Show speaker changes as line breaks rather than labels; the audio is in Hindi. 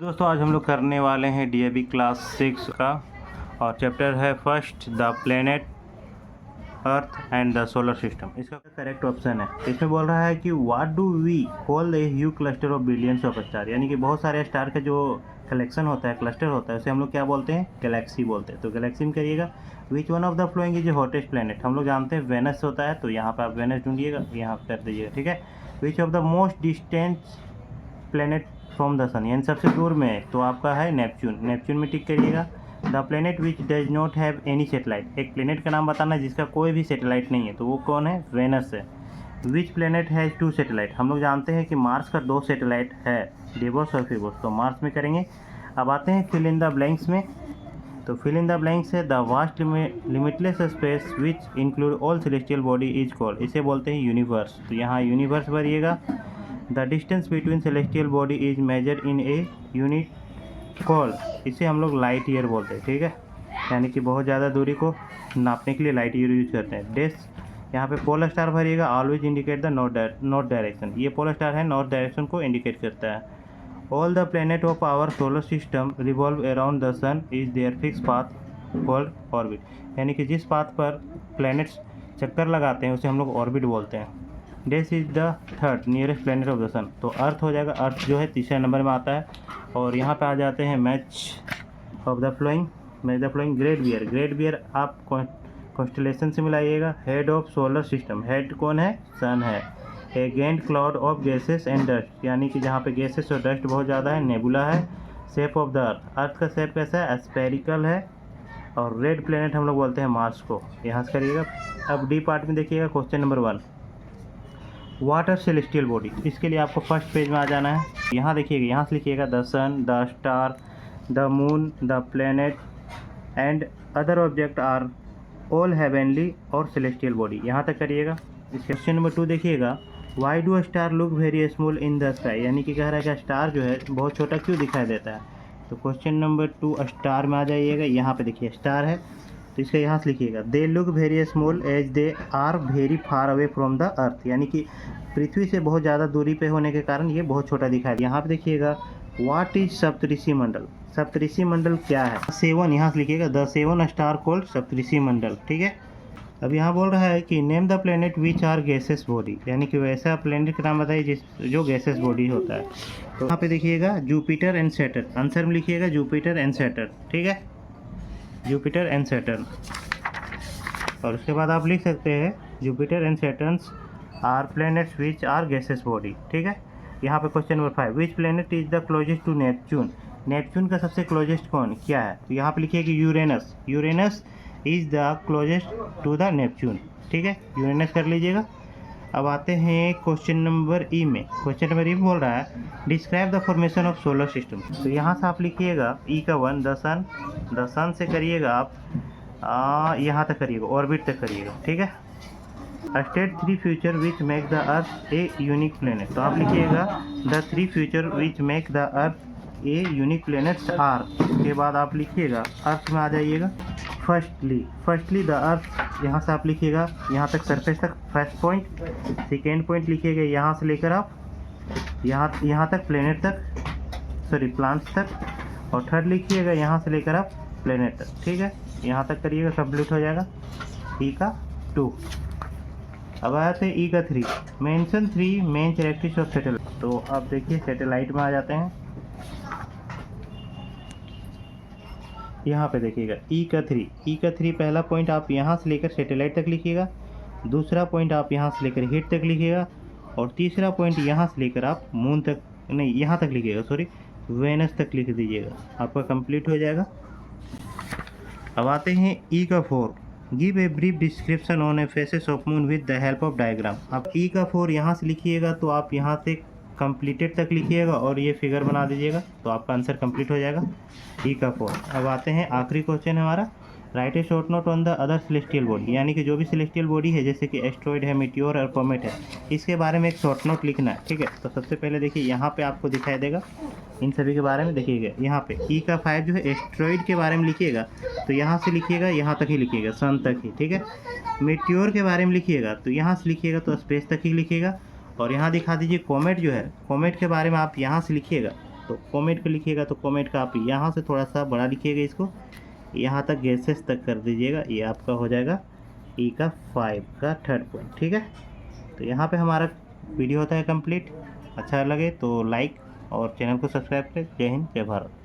दोस्तों आज हम लोग करने वाले हैं डीएवी क्लास 6 का और चैप्टर है first the planet Earth and the solar system. इसका करेक्ट ऑप्शन है। इसमें बोल रहा है कि what do we call a huge cluster of billions of star, यानी कि बहुत सारे स्टार का जो कलेक्शन होता है, क्लस्टर होता है, उसे हम लोग क्या बोलते हैं? गैलेक्सी बोलते हैं। तो गैलेक्सी में करिएगा which one of the following is hottest planet. हम लोग जानते हैं वेनस होता है, तो यहाँ पर आप वेनस ढूंढिएगा, यहाँ कर दीजिएगा, ठीक है। Which of the most distant planet from the sun, यानी सबसे दूर में है, तो आपका है नेपच्यून। नेपच्यून में टिक करिएगा। The planet which does not have any satellite, एक प्लेनेट का नाम बताना जिसका कोई भी सेटेलाइट नहीं है, तो वो कौन है? वेनस है। विच प्लेनेट हैज़ 2 सेटेलाइट, हम लोग जानते हैं कि मार्स का 2 सेटेलाइट है, डेबोस और फिबोस, तो मार्स में करेंगे। अब आते हैं फिल इन द ब्लैंक्स में। तो फिल इन द ब्लैंक्स है the vast limitless space which include all celestial body is called, इसे बोलते हैं यूनिवर्स। तो यहाँ यूनिवर्स भरिएगा। The distance between celestial body is measure in a unit called, इसे हम लोग लाइट ईयर बोलते हैं, ठीक है। यानी कि बहुत ज़्यादा दूरी को नापने के लिए लाइट ईयर यूज करते हैं। डेस यहाँ पे पोलर स्टार भरिएगा। Always indicate the north direction, ये पोलर स्टार है, नॉर्थ डायरेक्शन को इंडिकेट करता है। All the planet of our solar system revolve around the sun is there fix path called orbit, यानी कि जिस पाथ पर प्लैनेट्स चक्कर लगाते हैं उसे हम लोग ऑर्बिट बोलते हैं। This is the third nearest planet of the sun, तो अर्थ हो जाएगा। अर्थ जो है तीसरे नंबर में आता है। और यहाँ पे आ जाते हैं match of the following, match the following. Great bear, great bear आप कॉन्स्टलेशन से मिलाइएगा। Head of solar system, head कौन है? सन है। A giant cloud of gases and dust, यानी कि जहाँ पे गैसेस और डस्ट बहुत ज़्यादा है, नेबुला है। शेप ऑफ द अर्थ, अर्थ का शेप कैसा है? स्फेरिकल है। और रेड प्लेनेट हम लोग बोलते हैं मार्स को, यहाँ से करिएगा। अब डी पार्ट में देखिएगा question number 1, water celestial body, इसके लिए आपको फर्स्ट पेज में आ जाना है। यहाँ देखिएगा, यहाँ से लिखिएगा the sun, the star, the moon, the planet and other object are all heavenly और सेलेस्टियल बॉडी, यहाँ तक करिएगा। इस क्वेश्चन नंबर 2 देखिएगा, why do star look very small in the sky, यानी कि कह रहा है कि स्टार जो है बहुत छोटा क्यों दिखाई देता है। तो क्वेश्चन नंबर 2 स्टार में आ जाइएगा। यहाँ पे देखिए स्टार है, तो इसका यहाँ से लिखिएगा they look very small as they are very far away from the Earth, यानी कि पृथ्वी से बहुत ज़्यादा दूरी पे होने के कारण ये बहुत छोटा दिखाई। यहाँ पे देखिएगा व्हाट इज सप्तऋषि मंडल, सप्तऋषि मंडल क्या है? 7, यहाँ से लिखिएगा द 7 स्टार कोल्ड सप्तऋषि मंडल, ठीक है। अब यहाँ बोल रहा है कि name the planet which are gases body, यानी कि वैसा प्लेनेट का नाम बताइए जिस जो गैसेस बॉडी होता है। तो यहाँ पे देखिएगा जुपिटर एंड सैटर्न, आंसर में लिखिएगा जुपिटर एंड सैटर्न, ठीक है, जुपिटर एंड सैटर्न। और उसके बाद आप लिख सकते हैं Jupiter and Saturn are planets which are gases body, ठीक है। यहाँ पे question number 5, which planet is the closest to Neptune, Neptune का सबसे क्लोजेस्ट कौन क्या है? तो यहाँ पे लिखिए कि Uranus, Uranus is the closest to the Neptune, ठीक है, यूरेनस कर लीजिएगा। अब आते हैं क्वेश्चन नंबर ई में। क्वेश्चन नंबर ई बोल रहा है describe the formation of solar system, तो यहाँ से आप लिखिएगा ई का 1 द सन, द सन से करिएगा आप यहाँ तक करिएगा, ऑर्बिट तक करिएगा, ठीक है। State 3 future which make the Earth a unique planet, तो आप लिखिएगा the 3 future which make the Earth a unique planets are, के बाद आप लिखिएगा अर्थ में आ जाइएगा। फर्स्टली द अर्थ, यहाँ से आप लिखिएगा यहाँ तक सरफेस तक फर्स्ट पॉइंट, सेकेंड पॉइंट लिखिएगा यहाँ से लेकर आप यहाँ तक प्लेनेट तक, सॉरी प्लांट्स तक, और थर्ड लिखिएगा यहाँ से लेकर आप प्लेनेट तक, ठीक है, यहाँ तक करिएगा, कंप्लीट हो जाएगा। ई का 2। अब आते हैं ई का 3, mention 3 main characteristics of satellite, तो आप देखिए सैटेलाइट में आ जाते हैं। यहाँ पे देखिएगा ई का 3 पहला पॉइंट आप यहाँ से लेकर सैटेलाइट तक लिखिएगा, दूसरा पॉइंट आप यहाँ से लेकर हिट तक लिखिएगा, और तीसरा पॉइंट यहाँ से लेकर आप मून तक, नहीं यहाँ तक लिखिएगा, सॉरी वेनस तक लिख दीजिएगा, आपका कंप्लीट हो जाएगा। अब आते हैं ई का 4, give a brief description on A faces of moon with the help of diagram. अब ई का 4 यहाँ से लिखिएगा, तो आप यहाँ से कंप्लीटेड तक लिखिएगा और ये फिगर बना दीजिएगा, तो आपका आंसर कंप्लीट हो जाएगा ई का 4। अब आते हैं आखिरी क्वेश्चन है हमारा, right A short note on the other celestial body, यानी कि जो भी सेलेस्टियल बॉडी है जैसे कि एस्ट्रॉइड है, मीटियोर और कॉमेट है, इसके बारे में एक शॉर्ट नोट लिखना है, ठीक है। तो सबसे पहले देखिए यहाँ पे आपको दिखाई देगा इन सभी के बारे में, देखिएगा यहाँ पे ई का 5 जो है एस्ट्रॉइड के बारे में लिखिएगा, तो यहाँ से लिखिएगा यहाँ तक ही लिखिएगा, सन तक ही, ठीक है। मीटियोर के बारे में लिखिएगा तो यहाँ से लिखिएगा तो स्पेस तक ही लिखिएगा, और यहाँ दिखा दीजिए कॉमेट जो है, कॉमेट के बारे में आप यहाँ से लिखिएगा तो कोमेट को लिखिएगा तो कोमेट का आप यहाँ से थोड़ा सा बड़ा लिखिएगा, इसको यहाँ तक गैसेस तक कर दीजिएगा। ये आपका हो जाएगा ई का 5 का थर्ड पॉइंट। ठीक है, तो यहाँ पे हमारा वीडियो होता है कंप्लीट। अच्छा लगे तो लाइक और चैनल को सब्सक्राइब करें। जय हिंद, जय भारत।